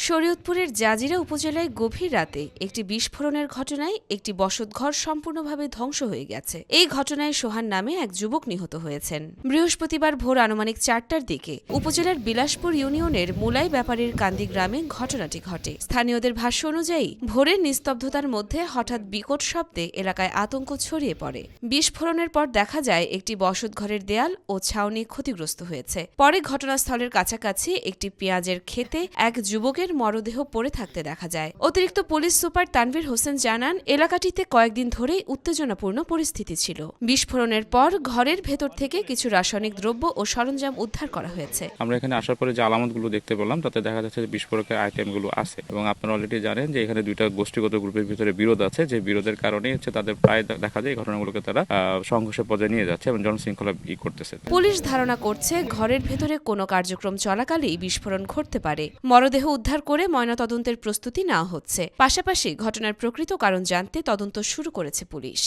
শরীয়তপুরের জাজিরা উপজেলায় গভীর রাতে একটি বিস্ফোরণের ঘটনায় একটি বসতঘর সম্পূর্ণভাবে ধ্বংস হয়ে গেছে। এই ঘটনায় সোহান নামে এক যুবক নিহত হয়েছেন। বৃহস্পতিবার ভোর আনুমানিক 4টার দিকে উপজেলার বিলাসপুর ইউনিয়নের মুলাই ব্যাপারীর কান্দি গ্রামে ঘটনাটি ঘটে। স্থানীয়দের ভাষ্য অনুযায়ী ভোরের নিস্তব্ধতার মধ্যে হঠাৎ বিকট শব্দে এলাকায় আতঙ্ক ছড়িয়ে পড়ে। বিস্ফোরণের পর দেখা যায় একটি বসতঘরের দেয়াল ও ছাউনি ক্ষতিগ্রস্ত হয়েছে। পরে ঘটনাস্থলের কাছাকাছি একটি পেঁয়াজের ক্ষেতে এক যুবকের মরদেহ পড়ে থাকতে দেখা যায়। অতিরিক্ত পুলিশ সুপার তানভীর হোসেন জানান, এলাকাটিতে কয়েকদিন ধরেই উত্তেজনাপূর্ণ পরিস্থিতি ছিল। বিস্ফোরণের পর ঘরের ভেতর থেকে কিছু রাসায়নিক দ্রব্য ও সরঞ্জাম উদ্ধার করা হয়েছে। আমরা এখানে আসার পরে যে আলামতগুলো দেখতে পেলাম তাতে দেখা যাচ্ছে যে বিস্ফোরকের আইটেমগুলো আছে এবং আপনারা অলরেডি জানেন যে এখানে দুইটা গোষ্ঠীগত গ্রুপের ভিতরে বিরোধ আছে, যে বিরোধের কারণে হচ্ছে তাদের প্রায় দেখা যায় এই ঘটনাগুলোকে তারা সংঘর্ষের পর্যায়ে নিয়ে যাচ্ছে এবং জনশৃঙ্খলা করতেছে। পুলিশ ধারণা করছে ঘরের ভেতরে কোনো কার্যক্রম চলাকালেই বিস্ফোরণ ঘটতে পারে। মরদেহ উদ্ধার করে ময়নাতদন্তের প্রস্তুতি নেওয়া হচ্ছে। পাশাপাশি ঘটনার প্রকৃত কারণ জানতে তদন্ত শুরু করেছে পুলিশ।